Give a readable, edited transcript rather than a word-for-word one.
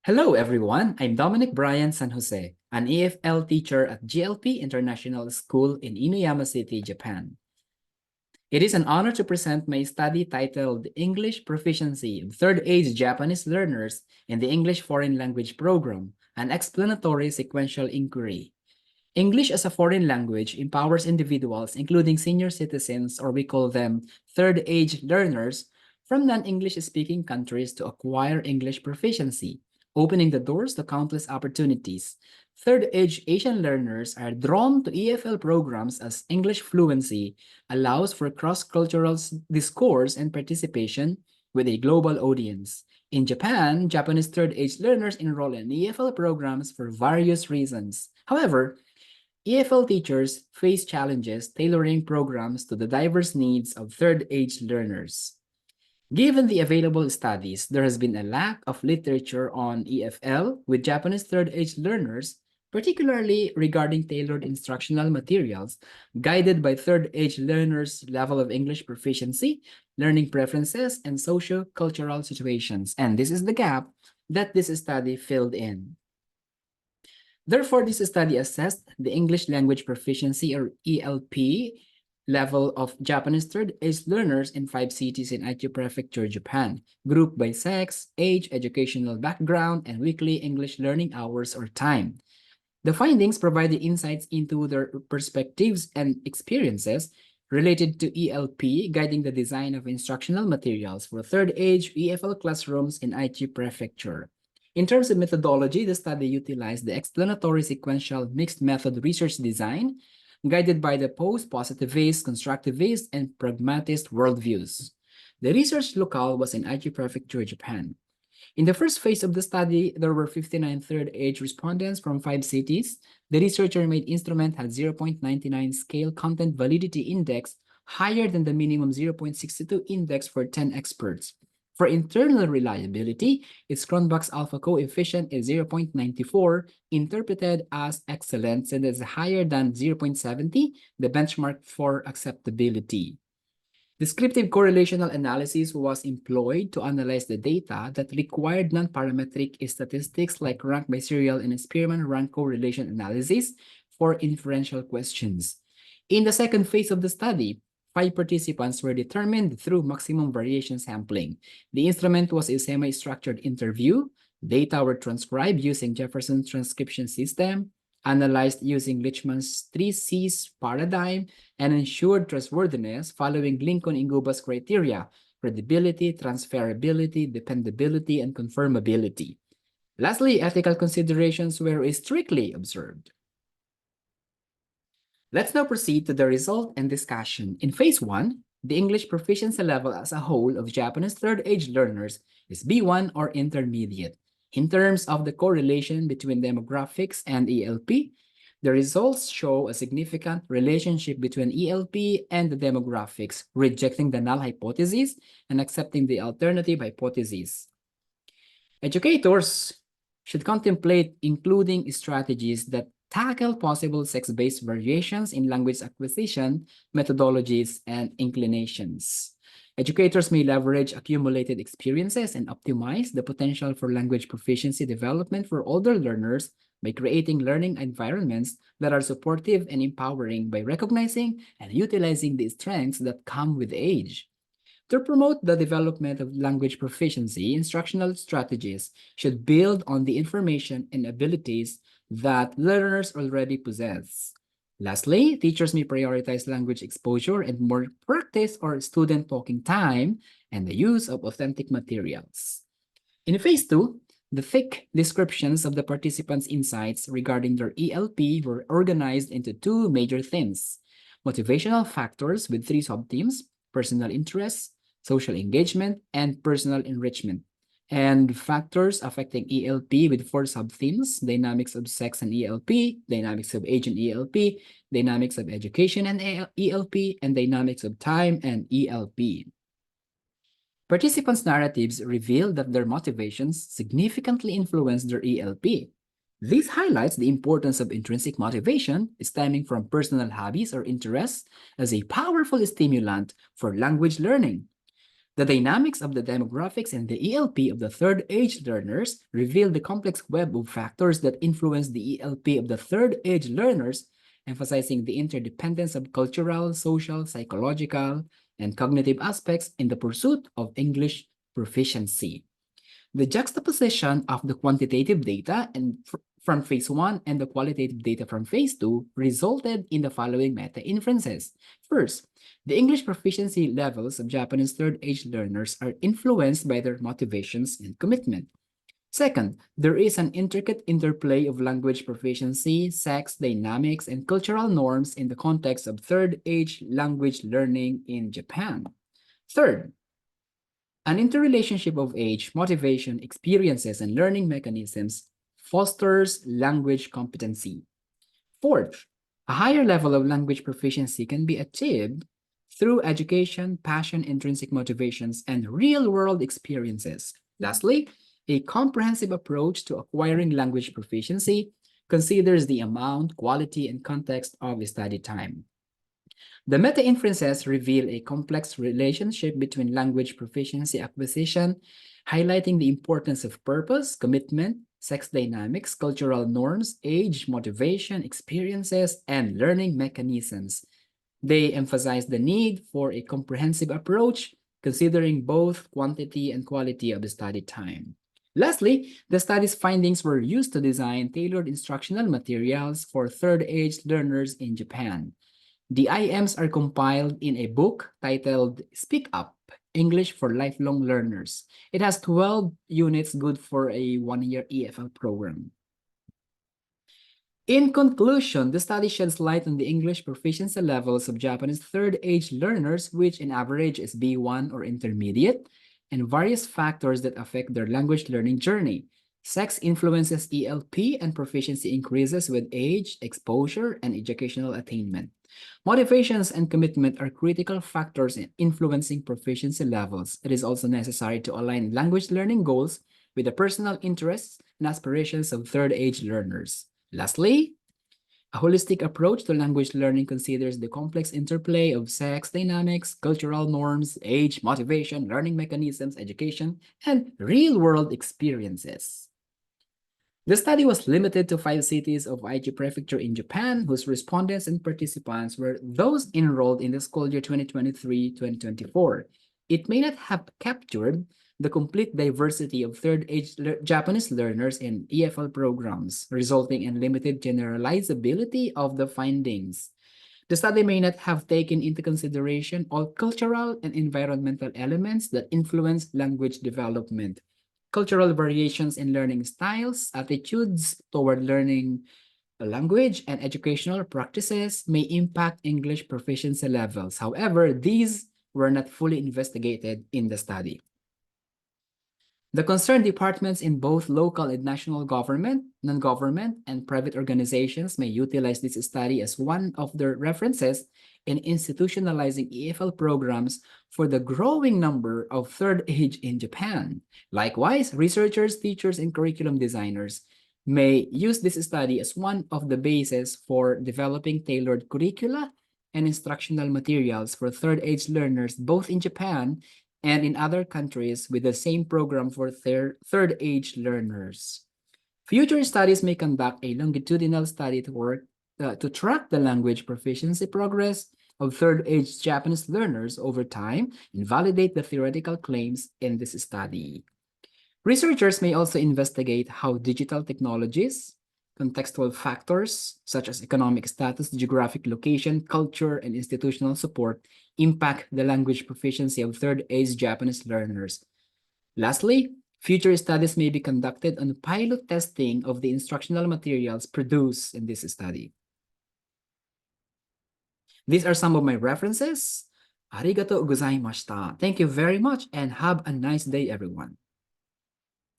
Hello, everyone. I'm Dominic Brian San Jose, an EFL teacher at GLP International School in Inuyama City, Japan. It is an honor to present my study titled English Proficiency of Third Age Japanese Learners in the English Foreign Language Program, an explanatory-sequential inquiry. English as a foreign language empowers individuals, including senior citizens, or we call them third-age learners, from non-English speaking countries to acquire English proficiency, opening the doors to countless opportunities. Third-age Asian learners are drawn to EFL programs as English fluency allows for cross-cultural discourse and participation with a global audience. In Japan, Japanese third-age learners enroll in EFL programs for various reasons. However, EFL teachers face challenges tailoring programs to the diverse needs of third-age learners. Given the available studies, there has been a lack of literature on EFL with Japanese third-age learners, particularly regarding tailored instructional materials guided by third-age learners' level of English proficiency, learning preferences, and socio-cultural situations. And this is the gap that this study filled in. Therefore, this study assessed the English language proficiency, or ELP, level of Japanese third-age learners in 5 cities in Aichi Prefecture, Japan, grouped by sex, age, educational background, and weekly English learning hours or time. The findings provided insights into their perspectives and experiences related to ELP, guiding the design of instructional materials for third-age EFL classrooms in Aichi Prefecture. In terms of methodology, the study utilized the explanatory-sequential mixed method research design, guided by the post-positivist, constructivist, and pragmatist worldviews. The research locale was in Aichi Prefecture, Japan. In the first phase of the study, there were 59 third-age respondents from 5 cities. The researcher-made instrument had 0.99 scale content validity index, higher than the minimum 0.62 index for 10 experts. For internal reliability, its Cronbach's alpha coefficient is 0.94, interpreted as excellent, and is higher than 0.70, the benchmark for acceptability. Descriptive correlational analysis was employed to analyze the data that required non-parametric statistics like rank by serial and Spearman rank correlation analysis for inferential questions. In the second phase of the study, 5 participants were determined through maximum variation sampling. The instrument was a semi-structured interview. Data were transcribed using Jefferson's transcription system, analyzed using Lichman's 3Cs paradigm, and ensured trustworthiness following Lincoln-Inguba's criteria: credibility, transferability, dependability, and confirmability. Lastly, ethical considerations were strictly observed. Let's now proceed to the result and discussion. In phase 1, the English proficiency level as a whole of Japanese third-age learners is B1 or intermediate. In terms of the correlation between demographics and ELP, the results show a significant relationship between ELP and the demographics, rejecting the null hypothesis and accepting the alternative hypothesis. Educators should contemplate including strategies that tackle possible sex-based variations in language acquisition, methodologies, and inclinations. Educators may leverage accumulated experiences and optimize the potential for language proficiency development for older learners by creating learning environments that are supportive and empowering by recognizing and utilizing the strengths that come with age. To promote the development of language proficiency, instructional strategies should build on the information and abilities that learners already possess. Lastly, teachers may prioritize language exposure and more practice or student talking time and the use of authentic materials. In phase 2, the thick descriptions of the participants' insights regarding their ELP were organized into 2 major themes: motivational factors with 3 subthemes: personal interests, social engagement, and personal enrichment, and factors affecting ELP with 4 subthemes: dynamics of sex and ELP, dynamics of age and ELP, dynamics of education and ELP, and dynamics of time and ELP. Participants' narratives reveal that their motivations significantly influence their ELP. This highlights the importance of intrinsic motivation stemming from personal hobbies or interests as a powerful stimulant for language learning. The dynamics of the demographics and the ELP of the third age learners reveal the complex web of factors that influence the ELP of the third age learners, emphasizing the interdependence of cultural, social, psychological, and cognitive aspects in the pursuit of English proficiency. The juxtaposition of the quantitative data from phase 1 and the qualitative data from phase 2 resulted in the following meta-inferences. First, the English proficiency levels of Japanese third age learners are influenced by their motivations and commitment. Second, there is an intricate interplay of language proficiency, sex dynamics, and cultural norms in the context of third age language learning in Japan. Third, an interrelationship of age, motivation, experiences, and learning mechanisms fosters language competency. Fourth, a higher level of language proficiency can be achieved through education, passion, intrinsic motivations, and real-world experiences. Lastly, a comprehensive approach to acquiring language proficiency considers the amount, quality, and context of study time. The meta-inferences reveal a complex relationship between language proficiency acquisition, highlighting the importance of purpose, commitment, sex dynamics, cultural norms, age, motivation, experiences, and learning mechanisms. They emphasize the need for a comprehensive approach, considering both quantity and quality of the study time. Lastly, the study's findings were used to design tailored instructional materials for third age learners in Japan. The IMs are compiled in a book titled Speak Up, English for Lifelong Learners. It has 12 units good for a one-year EFL program. In conclusion, the study sheds light on the English proficiency levels of Japanese third age learners, which in average is B1 or intermediate, and various factors that affect their language learning journey. Sex influences ELP and proficiency increases with age, exposure, and educational attainment. Motivations and commitment are critical factors in influencing proficiency levels. It is also necessary to align language learning goals with the personal interests and aspirations of third age learners. Lastly, a holistic approach to language learning considers the complex interplay of sex dynamics, cultural norms, age, motivation, learning mechanisms, education, and real-world experiences. The study was limited to 5 cities of Aichi Prefecture in Japan, whose respondents and participants were those enrolled in the school year 2023-2024. It may not have captured the complete diversity of third-age Japanese learners in EFL programs, resulting in limited generalizability of the findings. The study may not have taken into consideration all cultural and environmental elements that influence language development. Cultural variations in learning styles, attitudes toward learning a language, and educational practices may impact English proficiency levels. However, these were not fully investigated in the study. The concerned departments in both local and national government, non-government, and private organizations may utilize this study as one of their references in institutionalizing EFL programs for the growing number of third age in Japan. Likewise, researchers, teachers, and curriculum designers may use this study as one of the bases for developing tailored curricula and instructional materials for third age learners both in Japan and in other countries with the same program for third age learners. Future studies may conduct a longitudinal study to track the language proficiency progress of third age Japanese learners over time and validate the theoretical claims in this study. Researchers may also investigate how digital technologies, contextual factors such as economic status, geographic location, culture, and institutional support impact the language proficiency of third age Japanese learners. Lastly, future studies may be conducted on pilot testing of the instructional materials produced in this study. These are some of my references. Arigato gozaimashita. Thank you very much and have a nice day, everyone.